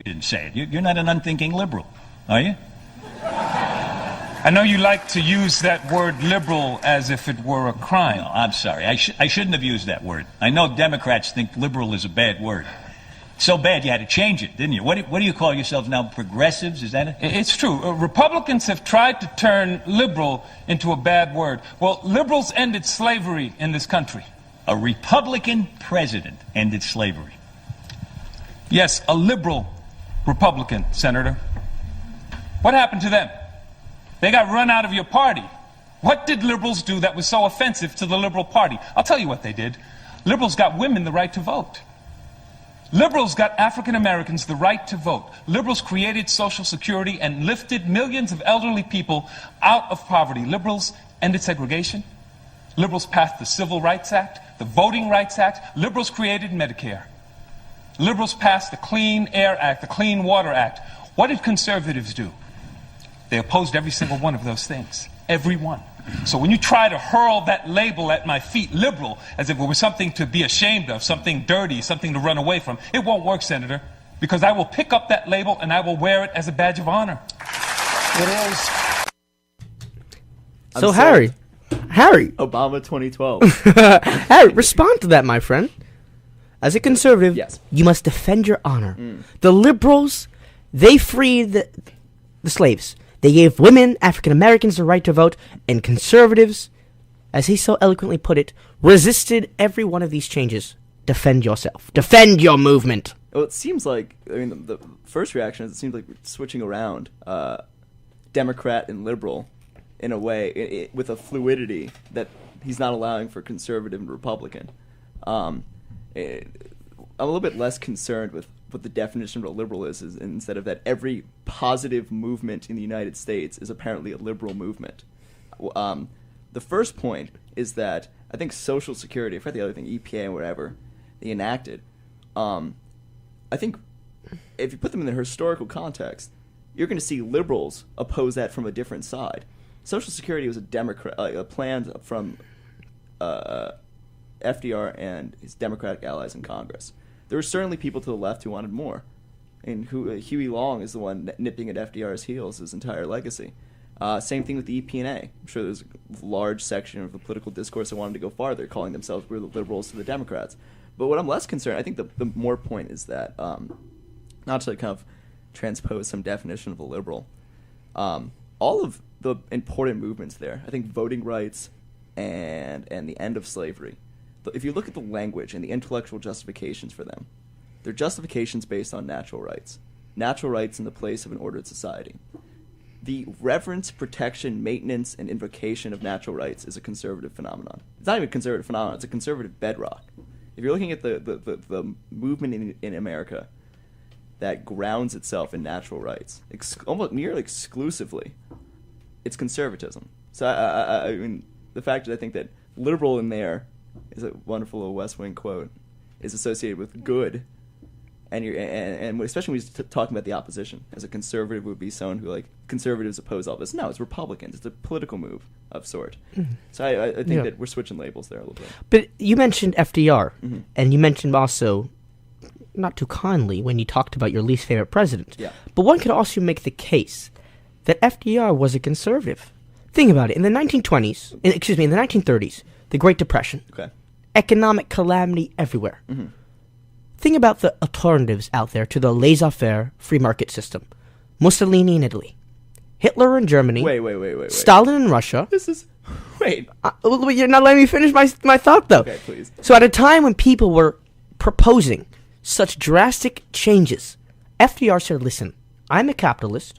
You didn't say it. You're not an unthinking liberal, are you? I know you like to use that word liberal as if it were a crime. No, I'm sorry. I shouldn't have used that word. I know Democrats think liberal is a bad word. So bad you had to change it, didn't you? What do you call yourselves now? Progressives? Is that it? It's true. Republicans have tried to turn liberal into a bad word. Well, liberals ended slavery in this country. A Republican president ended slavery. Yes, a liberal Republican, Senator. What happened to them? They got run out of your party. What did liberals do that was so offensive to the liberal party? I'll tell you what they did. Liberals got women the right to vote. Liberals got African Americans the right to vote. Liberals created Social Security and lifted millions of elderly people out of poverty. Liberals ended segregation. Liberals passed the Civil Rights Act, the Voting Rights Act. Liberals created Medicare. Liberals passed the Clean Air Act, the Clean Water Act. What did conservatives do? They opposed every single one of those things. Every one. So when you try to hurl that label at my feet, liberal, as if it was something to be ashamed of, something dirty, something to run away from, it won't work, Senator, because I will pick up that label and I will wear it as a badge of honor. It is. So, Harry. Obama 2012. Harry, respond to that, my friend. As a conservative, yes, you must defend your honor. The liberals, they freed the slaves. They gave women, African Americans, the right to vote, and conservatives, as he so eloquently put it, resisted every one of these changes. Defend yourself. Defend your movement. Well, it seems like, I mean, the first reaction is it seems like we're switching around Democrat and liberal in a way, with a fluidity that he's not allowing for conservative and Republican. I'm a little bit less concerned with what the definition of a liberal is instead of that every positive movement in the United States is apparently a liberal movement. The first point is that I think Social Security, I forgot the other thing, EPA and whatever, they enacted. I think if you put them in the historical context, you're going to see liberals oppose that from a different side. Social Security was a plan from FDR and his Democratic allies in Congress. There were certainly people to the left who wanted more, and Huey Long is the one nipping at FDR's heels his entire legacy. Same thing with the EP&A. I'm sure there's a large section of the political discourse that wanted to go farther, calling themselves we're the liberals to the Democrats. But what I'm less concerned, I think the more point is that, not to kind of transpose some definition of a liberal, all of the important movements there, I think voting rights and the end of slavery, if you look at the language and the intellectual justifications for them, they're justifications based on natural rights in the place of an ordered society. The reverence, protection, maintenance, and invocation of natural rights is a conservative phenomenon. It's not even a conservative phenomenon, it's a conservative bedrock. If you're looking at the movement in America that grounds itself in natural rights, almost nearly exclusively, it's conservatism. So I mean, the fact that I think that liberal in there is a wonderful little West Wing quote, is associated with good, and especially when he's talking about the opposition. As a conservative would be someone who, like, conservatives oppose all this. No, it's Republicans. It's a political move of sort. So I think that we're switching labels there a little bit. But you mentioned FDR, and you mentioned also, not too kindly, when you talked about your least favorite president. Yeah. But one could also make the case that FDR was a conservative. Think about it. In the 1930s, the Great Depression. Okay. Economic calamity everywhere. Think about the alternatives out there to the laissez-faire free market system. Mussolini in Italy. Hitler in Germany. Wait. Stalin in Russia. This is... Wait. You're not letting me finish my thought, though. Okay, please. So at a time when people were proposing such drastic changes, FDR said, listen, I'm a capitalist.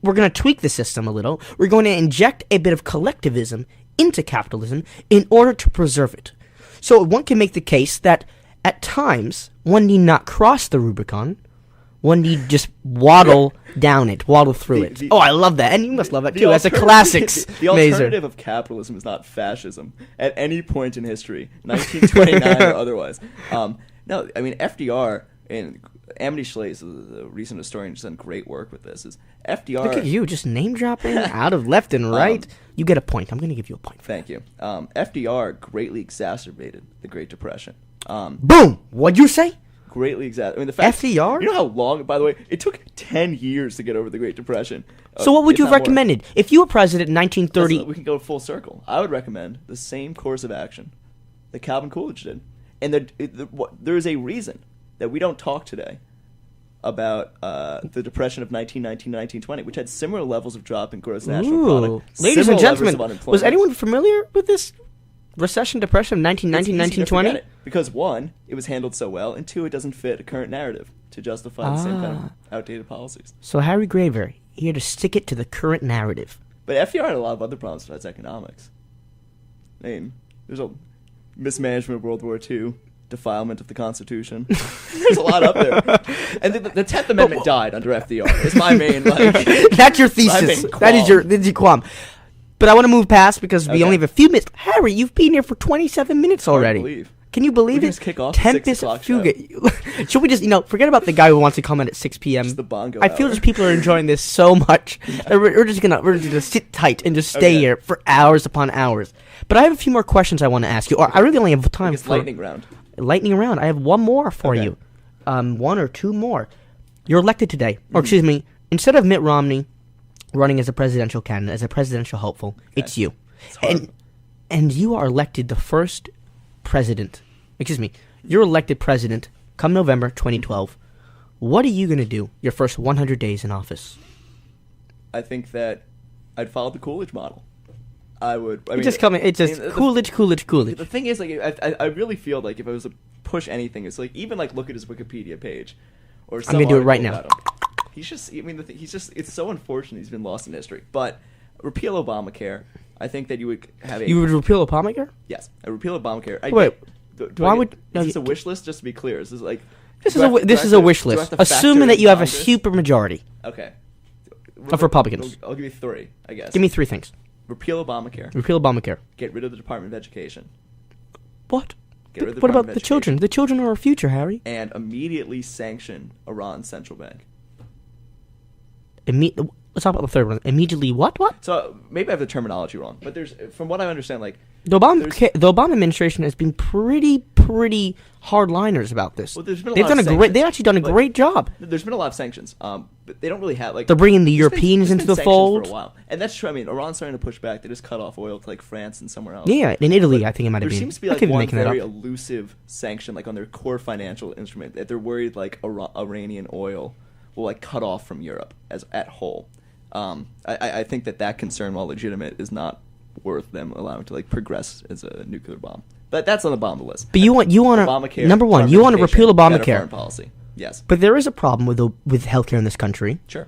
We're going to tweak the system a little. We're going to inject a bit of collectivism into capitalism in order to preserve it. So one can make the case that at times one need not cross the Rubicon. One need just waddle through it. Oh, I love that. And you must love that too. That's a classics. The alternative of capitalism is not fascism at any point in history, 1929 or otherwise. No, I mean, FDR, and Amity Schlaze, a recent historian, has done great work with this, is FDR... Look at you, just name-dropping out of left and right. You get a point. I'm going to give you a point. Thank you. FDR greatly exacerbated the Great Depression. Boom! What'd you say? greatly exaggerated. I mean, the fact FDR? You know how long? By the way, it took 10 years to get over the Great Depression. So what would if you have not more. recommended if you were president in 1930? We can go full circle. I would recommend the same course of action that Calvin Coolidge did, and there is a reason that we don't talk today about the Depression of 1919-1920, which had similar levels of drop in gross national product. Ladies similar and levels gentlemen, of unemployment. was anyone familiar with this recession depression of It's easy to 1919-1920? forget it, because one, it was handled so well, and two, it doesn't fit a current narrative to justify the same kind of outdated policies. So Harry Graver here to stick it to the current narrative. But FDR had a lot of other problems besides economics. I mean, there's a mismanagement of World War II, defilement of the Constitution. There's a lot up there. And the 10th Amendment died under FDR. It's my main, That's your my thesis. main That is your qualm. But I want to move past because we Okay. only have a few minutes. Harry, you've been here for 27 minutes already. believe. Can you believe We it? can just kick off the 6 o'clock show. Fuga. Should we just, forget about the guy who wants to come in at 6 p.m. Just the bongo I feel hour. just people are enjoying this so much. that we're just gonna sit tight and just stay Okay. here for hours upon hours. But I have a few more questions I want to ask you. Or I really only have time It's for lightning round. lightning round. I have one more for Okay. you. One or two more. You're elected today. Mm-hmm. Or excuse me, instead of Mitt Romney running as a presidential candidate, as a presidential hopeful, it's you. hard. And you are elected the first president. Excuse me. You're elected president come November 2012. What are you going to do your first 100 days in office? I think that I'd follow the Coolidge model. I would. I It's just Coolidge. The thing is, I really feel like if I was to push anything, it's even look at his Wikipedia page, or some gonna do it right article now. about him. He's just. I mean, it's so unfortunate he's been lost in history. But repeal Obamacare. I think that you would have a. You would repeal Obamacare? Yes, a repeal Obamacare. Wait, Do why I get- would- no, is this a you- wish list? Just to be clear, is this like? This do is I a have to- this do I is have a to- wish do I have list, to factor assuming in that you have a Congress? super majority Okay. of Republicans. I'll give you 3, I guess. Give me 3 things. Repeal Obamacare. Repeal Obamacare. Get rid of the Department of Education. What? Get rid of the What about Department the of children? Education. The children are our future, Harry. And immediately sanction Iran's central bank. Let's talk about the third one. Immediately what? What? So maybe I have the terminology wrong, but from what I understand, The there's- Obama administration has been pretty hardliners about this. Well, there's been a They've lot done of a great. sanctions, They've actually done a but- great job. there's been a lot of sanctions, but they don't really have They're bringing the there's Europeans there's into the sanctions fold. for a while, and that's true. I mean, Iran's starting to push back. They just cut off oil to France and somewhere else. Yeah, in Italy, But I think it might have there been. seems to be I could be one making that very up. elusive sanction, on their core financial instrument, that they're worried Iranian oil will cut off from Europe as at whole. I think that concern, while legitimate, is not worth them allowing to progress as a nuclear bomb. But that's on the bomb list. But you want to Obamacare, number one, Department you of want to Education, repeal better Obamacare. foreign policy. Yes. But there is a problem with healthcare in this country. Sure.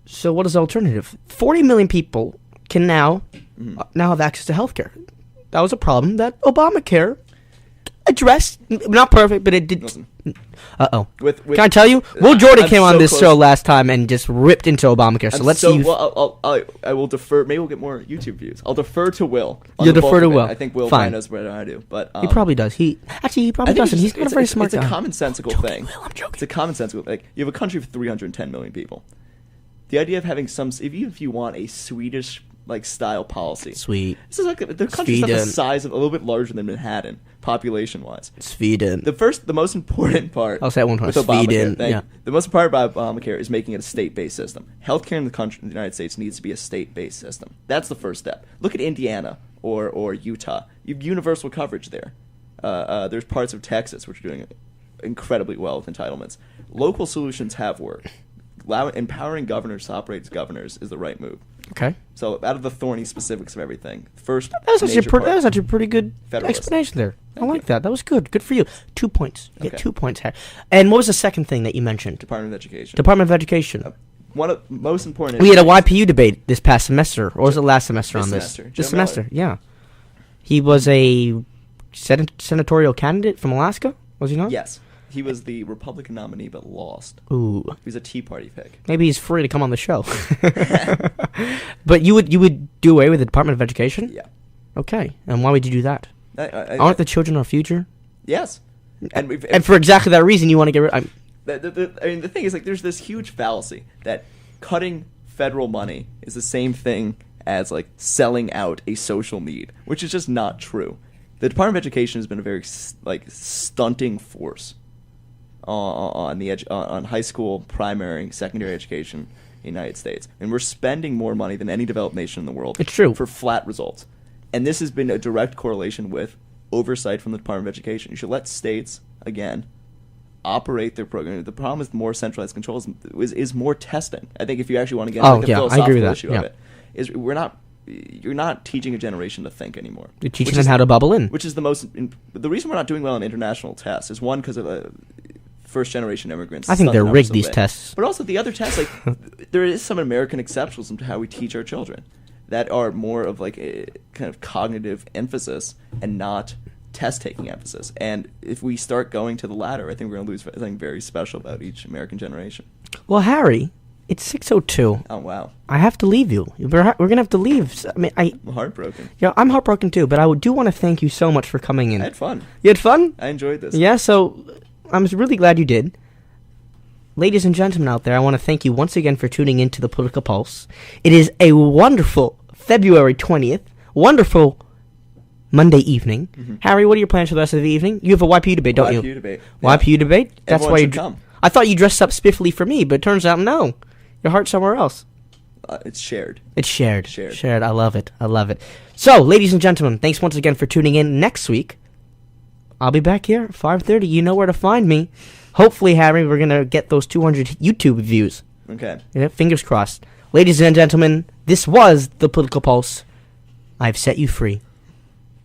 So what is the alternative? 40 million people can now Mm-hmm. now have access to healthcare. That was a problem that Obamacare addressed. Not perfect, but it did. Listen. Can I tell you? Will Jordan I'm came on so this close. show last time and just ripped into Obamacare. So let's see. I will defer. Maybe we'll get more YouTube views. I'll defer to Will. on You'll the bulk defer to of it. Will. I think Will Fine. probably knows better than I do. But He probably does. He probably I think doesn't. it's He's not a very smart It's guy. a commonsensical thing. Will, I'm joking. It's a commonsensical. You have a country of 310 million people. The idea of having even if you want a Swedish style policy. Sweet. This is the country's not the Sweden. size of a little bit larger than Manhattan, population wise. Sweden. The most important part. I'll say it one time. with Obamacare, Sweden, thank yeah. you. The most important part about Obamacare is making it a state-based system. Healthcare in the United States needs to be a state-based system. That's the first step. Look at Indiana or Utah. You have universal coverage there. There's parts of Texas which are doing incredibly well with entitlements. Local solutions have worked. Empowering governors to operate as governors is the right move. Okay. So out of the thorny specifics of everything, first That was major part- actually a pretty good Federalist. explanation there. I Thank like you. that. That was good. Good for you. 2 points. You get Okay. 2 points, Harry. And what was the second thing that you mentioned? Department of Education. Department of Education. One of the most important. We had a YPU debate this past semester, or was it last semester This on this? semester. This Joe semester, Miller. yeah. He was a senatorial candidate from Alaska, was he not? Yes, he was the Republican nominee, but lost. Ooh, He was a Tea Party pick. maybe he's free to come on the show. But you would do away with the Department of Education? Yeah. Okay, and why would you do that? Aren't the children our future? Yes, and we've, And for exactly that reason, you want to get rid. I mean, the thing is, there's this huge fallacy that cutting federal money is the same thing as selling out a social need, which is just not true. The Department of Education has been a very stunting force on high school, primary, secondary education in the United States, and we're spending more money than any developed nation in the world. It's true. For flat results, and this has been a direct correlation with oversight from the Department of Education. You should let states again operate their program. The problem is more centralized controls is more testing. I think if you actually want to get into the I agree with philosophical that. issue of it, is you're not teaching a generation to think anymore. You're teaching them how to bubble in. Which is the reason we're not doing well on international tests is one, because of first-generation immigrants. I think they're rigged, these tests. But also the other tests, like there is some American exceptionalism to how we teach our children that are more of like a kind of cognitive emphasis and not test-taking emphasis. And if we start going to the latter, I think we're going to lose something very special about each American generation. Well, Harry, it's 6:02. Oh, wow. I have to leave you. We're going to have to leave. I mean, I'm heartbroken. Yeah, I'm heartbroken too, but I do want to thank you so much for coming in. I had fun. You had fun? I enjoyed this. Yeah, so I'm really glad you did. Ladies and gentlemen out there, I want to thank you once again for tuning in to the Political Pulse. It is a wonderful February 20th, wonderful Monday evening. Mm-hmm. Harry, what are your plans for the rest of the evening? You have a YPU debate, don't you? YPU debate. YPU debate? That's Everyone why should come. I thought you dressed up spiffily for me, but it turns out no. Your heart's somewhere else. It's shared. It's shared. Shared. I love it. I love it. So, ladies and gentlemen, thanks once again for tuning in. Next week, I'll be back here at 5:30. You know where to find me. Hopefully, Harry, we're going to get those 200 YouTube views. Okay. Yeah, fingers crossed. Ladies and gentlemen, this was the Political Pulse. I've set you free.